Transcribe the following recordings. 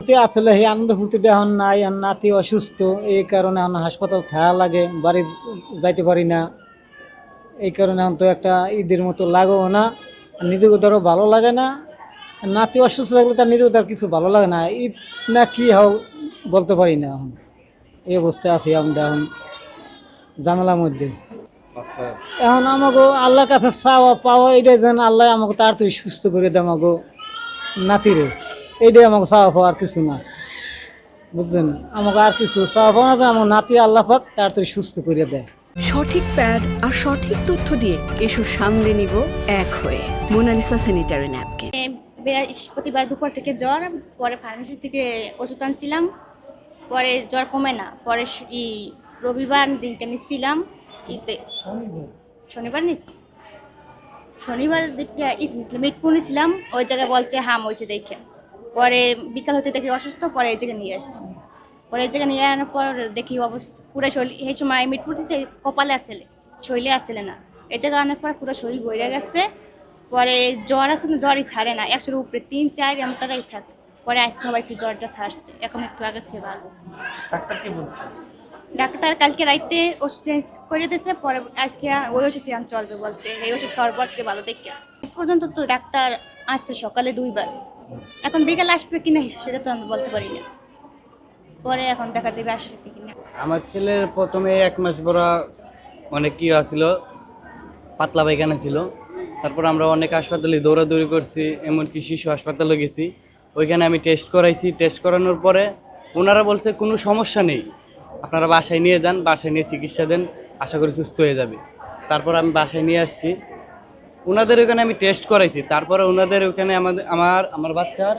ফুর্তি আসলে এই আনন্দ ফুর্তিটা এখন নাই, এখন নাতি অসুস্থ, এই কারণে এখন হাসপাতাল থাকা লাগে, বাড়ি যাইতে পারি না। এই কারণে এখন তো একটা ঈদের মতো লাগেও না, নিজেকে ধরো ভালো লাগে না। নাতি অসুস্থ থাকলে তার নিজেকে তার কিছু ভালো লাগে না, ঈদ না কি হোক বলতে পারি না। এখন এই অবস্থায় আছি আমরা, এখন ঝামেলার মধ্যে। আচ্ছা, এখন আমাকে আল্লাহর কাছে চাওয়া পাওয়া এটাই যেন আল্লাহ আমাকে তাড়াতাড়ি সুস্থ করে দেয় আমাকে নাতিরে, এইটাই আমাকে চাওয়া পাওয়া, আর কিছু না, বুঝলেন? আমাকে আর কিছু চাওয়া পাওয়া না, যে আমার নাতি আল্লাহ পাক তাড়াতাড়ি সুস্থ করে দেয়। সঠিক প্যাড আর সঠিক তথ্য দিয়ে এসব সামলে নিব এক হয়ে। Monalisa sanitary napkin. বৃহস্পতিবার দুপুর থেকে জ্বর, পরে ফার্মেসি থেকে ওষুধ আনছিলাম, পরে জ্বর কমে না, পরে রবিবার দিনটা নিচ্ছিলাম ঈদে, শনিবার দিনটা ঈদ নিচ্ছিলাম, মিটপুর নিচ্ছিলাম, ওই জায়গায় বলছে হাম হয়েছে দেখে, পরে বিকাল হতে দেখি অসুস্থ, পরে এই জায়গায় নিয়ে আসছি, পরে এই জায়গায় নিয়ে আনার পর দেখি অবস্থা পুরো শরীর, এই সময় মিটপুর দিচ্ছে কপালে আসলে, শরীরে আসলে না, এই জায়গায় আনার পর পুরো শরীর বইরে গেছে। পরে জ্বর আছে না, জ্বরই ছাড়ে না, 100-এর উপরে 3-4 এমতারাই থাকে। পরে আজকে আবার একটু জ্বরটা ছাড়ছে, এখন একটু আগে ছে ভালো। ডাক্তার কি বলছে? ডাক্তার কালকে রাইতে ওষুধ চেঞ্জ করে দিয়েছে, পরে আজকে ওই ওষুধই আম চলবে বলছে, এই ওষুধ খাওয়ার পর থেকে ভালো দেখে। আজ পর্যন্ত তো ডাক্তার আসছে সকালে 2বার, এখন বিকালে আসবে কিনা সেটা তো আমি বলতে পারি না, পরে এখন দেখা যাবে আসবে কিনা। আমার ছেলের প্রথমে 1 মাস বড় অনেক কি আছিল, পাতলা পায়খানা ছিল। তারপর আমরা অনেক হাসপাতালে দৌড়াদৌড়ি করছি, এমনকি শিশু হাসপাতালে গেছি, ওইখানে আমি টেস্ট করাইছি। টেস্ট করানোর পরে ওনারা বলছে কোনো সমস্যা নেই, আপনারা বাসায় নিয়ে যান, বাসায় নিয়ে চিকিৎসা দেন, আশা করি সুস্থ হয়ে যাবে। তারপর আমি বাসায় নিয়ে আসছি, ওনাদের ওখানে আমি টেস্ট করাইছি। তারপরে ওনাদের ওখানে আমার বাচ্চার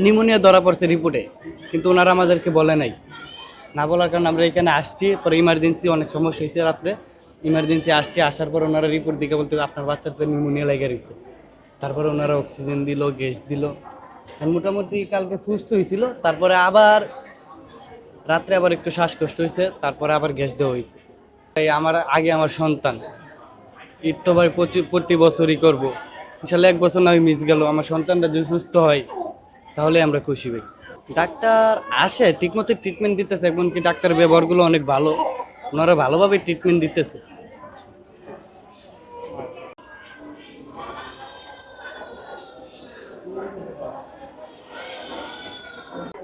নিউমোনিয়া ধরা পড়ছে রিপোর্টে, কিন্তু ওনারা আমাদেরকে বলে নাই। না বলার কারণে আমরা এখানে আসছি, পরে ইমার্জেন্সি অনেক সমস্যা হয়েছে, রাত্রে ইমার্জেন্সি আসছি। আসার পর ওনারা রিপোর্ট দিকে বলতে আপনার বাচ্চার তো নিউমোনিয়া লেগে রয়েছে। তারপরে ওনারা অক্সিজেন দিল, গ্যাস দিল, মোটামুটি কালকে সুস্থ হয়েছিল। তারপরে আবার রাত্রে আবার একটু শ্বাসকষ্ট হয়েছে, তারপরে আবার গ্যাস দেওয়া হয়েছে। আমার সন্তান ঈদ তো ভাই প্রতি বছরই করবো, ইনশাল্লাহ 1 বছর না মিস গেল। আমার সন্তানটা যদি সুস্থ হয় তাহলে আমরা খুশি ভাই। ডাক্তার আসে, ঠিকমতো ট্রিটমেন্ট দিতেছে, এমনকি ডাক্তারের ব্যবহারগুলো অনেক ভালো, ওনারা ভালোভাবে ট্রিটমেন্ট দিতেছে।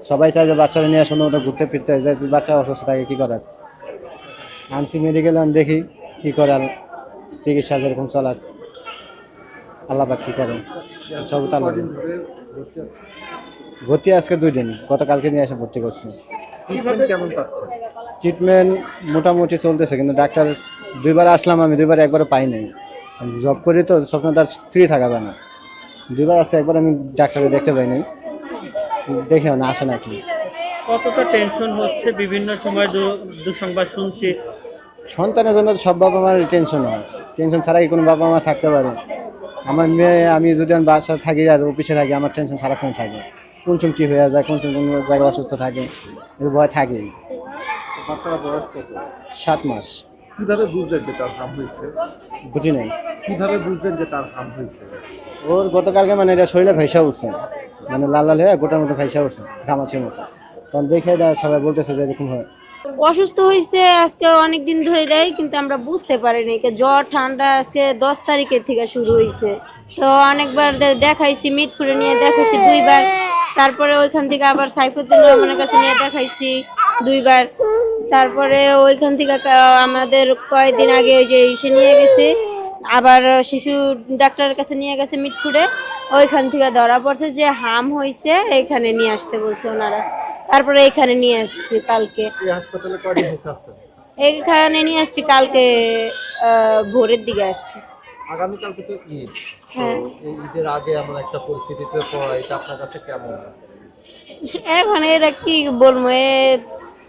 সবাই চায় যে বাচ্চারা নিয়ে সুন্দর মতো ঘুরতে ফিরতে, যে বাচ্চা অসুস্থ থাকে কী করার। আনসি মেডিকেল দেখি কী করার, চিকিৎসা যেরকম চলাচ্ছে আল্লাহ পাক কী করেন, সব তার ভর্তি আজকে 2 দিন, গতকালকে নিয়ে এসে ভর্তি করছি। কেমন পাচ্ছে? ট্রিটমেন্ট মোটামুটি চলতেছে, কিন্তু ডাক্তার 2বার আসলাম, আমি 2বার একবারও পাই নাই। জব করি তো সবসময় তার ফ্রি থাকা যায় না। 2বার আসছে, একবার আমি ডাক্তারকে দেখতে পাই নাই, দেখেও না আসে নাকি। কতটা টেনশন হচ্ছে, বিভিন্ন সময় দুঃসংবাদ শুনছি। সন্তানের জন্য সব বাবা মার টেনশন হয়, টেনশন ছাড়া কি কোনো বাবা মা থাকতে পারে? আমার মেয়ে, আমি যদি আমি বাসায় থাকি আর অফিসে থাকি, আমার টেনশন সারাক্ষণ থাকে, কোন সময় কী হয়ে যায়, কোন জায়গায় অসুস্থ থাকে, ভয় থাকেই। বাচ্চারা বয়স কত? 7 মাস। কিভাবে বুঝলেন যে তার হাম হয়েছে? বুঝি নাই কিভাবে বুঝলেন যে তার হাম হয়েছে? ওর গতকালকে মানে এটা শরীরে ভাইসা উঠছে, মানে লাল লাল হয়ে গোটার মতো ভাইসা উঠছে, ঘামাচির মতো। তখন দেখে সবাই বলতেছে যে এরকম হয়। অসুস্থ হয়েছে আজকে অনেক দিন ধরে দেয়, কিন্তু আমরা বুঝতে পারিনি। জ্বর ঠান্ডা আজকে 10 তারিখের থেকে শুরু হয়েছে, তো অনেকবার দেখাইছি, মিটপুরে নিয়ে দেখাইছি 2বার, তারপরে ওইখান থেকে আবার সাইফুদ্দিন রহমানের কাছে নিয়ে দেখাইছি 2বার, তারপরে ওইখান থেকে আমাদের কয়েকদিন আগে ওই যে এসে নিয়ে গেছে, আবার শিশু ডাক্তারের কাছে নিয়ে গেছে মিটপুরে, ওইখান থেকে ধরা পড়ছে যে হাম হয়েছে, এখানে নিয়ে আসতে বলছে ওনারা, তারপরে এখানে নিয়ে আসছি কালকে। এই হাসপাতালে কয়দিন হচ্ছে আসছেন? এখানে নিয়ে আসছি কালকে ভোরের দিকে আসছি। আগামীকালকে তো ঈদ, হ্যাঁ, এই ঈদের আগে এমন একটা পরিস্থিতিতে পড়া, এটা আপনার কাছে কেমন? এখন এরা কি বলবো,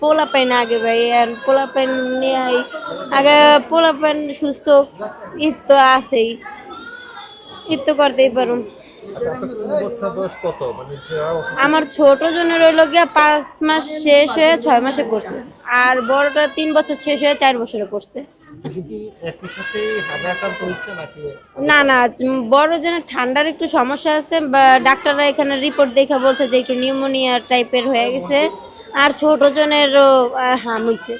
পোলা পাইন আগে ভাই, আর পোলা পাইন নিয়ে আগে পোলা পাইন সুস্থ, ঈদ তো আছেই, ঈদ তো করতেই পারুন। আচ্ছা আপনার কোন বাচ্চা বয়স কত মানে যারা অসুস্থ? আমার ছোট জনের রইল গিয়া 5 মাস শেষ হয়ে 6 মাসে পড়ছে, আর বড়টা 3 বছর শেষ হয়ে 4 বছরে পড়ছে। শিশু কি একই সাথে হামে আক্রান্ত হয়েছে নাকি? না না, বড় জনের ঠান্ডার একটু সমস্যা আছে, বা ডাক্তাররা এখানে রিপোর্ট দেখে বলছে যে একটু নিউমোনিয়া টাইপের হয়ে গেছে, আর ছোট জনেরও হাম হয়েছে।